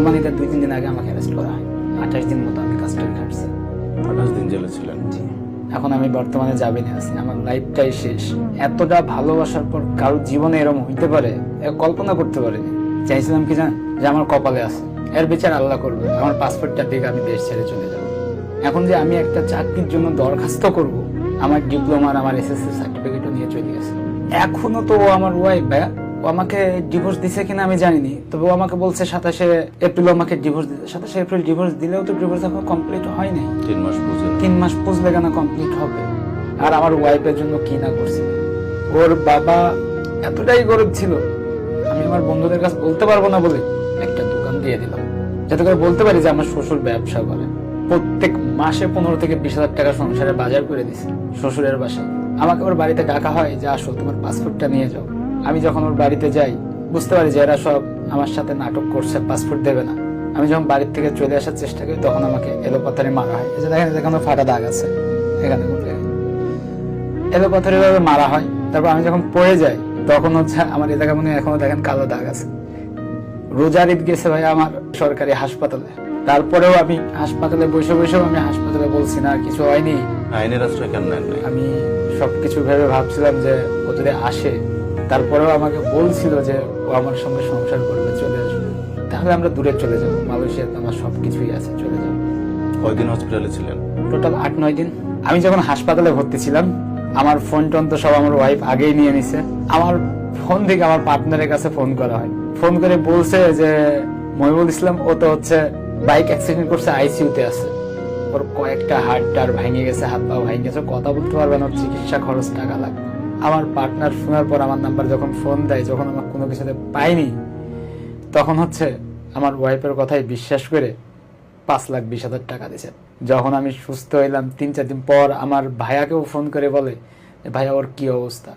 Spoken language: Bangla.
কোরবানিতে 2-3 দিন আগে আমাকে অ্যারেস্ট করা হয়। 28 দিন মতো আমি কাস্টডি খাটছি। 28 দিন জেলে ছিলেন। এখন আমি বর্তমানে জামিনে আছি। আমার লাইফটাই শেষ। এতটা ভালোবাসার পর কারো জীবনে এরকম হইতে পারে কল্পনা করতে পারিনি। চাইছিলাম কি জান, যে আমার কপালে আছে, এর বিচার আল্লাহ করবে। আমার পাসপোর্টটা দিকে আমি দেশ ছেড়ে চলে যাব। এখন যে আমি একটা চাকরির জন্য দরখাস্ত করব, আমার ডিপ্লোমার আমার এসএসসি সার্টিফিকেটও নিয়ে চলে গেছে। এখনো তো ও আমার ওয়াইফ ভাইয়া, ও আমাকে ডিভোর্স দিছে কিনা আমি জানিনি, তবে ও আমাকে বলছে 27 এপ্রিল আমাকে ডিভোর্স দিতে। 27 এপ্রিল ডিভোর্স দিলেও তো ডিভোর্স এখন কমপ্লিট হয় নাই। 3 মাস পুজো। 3 মাস পুজলে কেন কমপ্লিট হবে? আর আমার ওয়াইফের জন্য কি না করছিল। ওর বাবা এতটাই গরিব ছিল, আমি আমার বন্ধুদের কাছে বলতে পারবো না বলে একটা দোকান দিয়ে দিলাম, যাতে করে বলতে পারি যে আমার শ্বশুর ব্যবসা করে। প্রত্যেক মাসে 15 থেকে 20,000 টাকা সংসারে বাজার করে দিছে শ্বশুরের বাসায়। আমাকে ওর বাড়িতে ডাকা হয় যে আসো তোমার পাসপোর্টটা নিয়ে যাও। আমি যখন ওর বাড়িতে যাই বুঝতে পারি যে এরা সব আমার সাথে নাটক করছে, পাসপোর্ট দেবে না। আমি যখন বাড়ির থেকে চলে আসার চেষ্টা করি তখন আমাকে এলোপাথারি মারা হয়। এই যে দেখেন এখানে ফাটা দাগ আছে, এখানে এলোপাথারি ভাবে মারা হয়। তারপর আমি যখন পড়ে যাই তখন হচ্ছে আমার এ জায়গা মনে এখনো দেখেন কালো দাগ আছে। রোজার ঈদ গেছে ভাই আমার সরকারি হাসপাতালে। তারপরেও আমি হাসপাতালে বসেও আমি হাসপাতালে বলছি না, আর কিছু হয়নি। আইনের আশ্রয় কেন নেন নাই? আমি সবকিছু ভেবে ভাবছিলাম যে ও যদি আসে, তারপরেও আমাকে বলছিল যে ও আমার সঙ্গে সংসার করবে, চলে আসবে, তাহলে আমরা দূরে চলে যাবো। মালয়েশিয়াতে আমার সবকিছুই আছে, চলে যাবো। কয়দিন হসপিটালে ছিলেন? টোটাল 8-9 দিন। আমি যখন হাসপাতালে ভর্তি ছিলাম আমার ফোন টোন তো সব আমার ওয়াইফ আগেই নিয়ে নিছে। আমার ফোন থেকে আমার পার্টনারের কাছে ফোন করা হয়, ফোন করে বলছে যে মহিবুল ইসলাম ও তো হচ্ছে বাইক অ্যাক্সিডেন্ট করছে, আইসিইউতে আছে, ওর কয়েকটা হাড় টাড় ভেঙে গেছে, হাত পা ভেঙে গেছে, কথা বলতে পারবে না, চিকিৎসা খরচ টাকা লাগবে। আমার পার্টনার শোনার পর আমার নাম্বার যখন ফোন দেয়, যখন আমার কোনো কিছুতে পাইনি, তখন হচ্ছে আমার ওয়াইফের কথাই বিশ্বাস করে 5,20,000 টাকা দিয়েছে। যখন আমি সুস্থ হইলাম 3-4 দিন পর আমার ভাইয়াকেও ফোন করে বলে ভাইয়া ওর কি অবস্থা।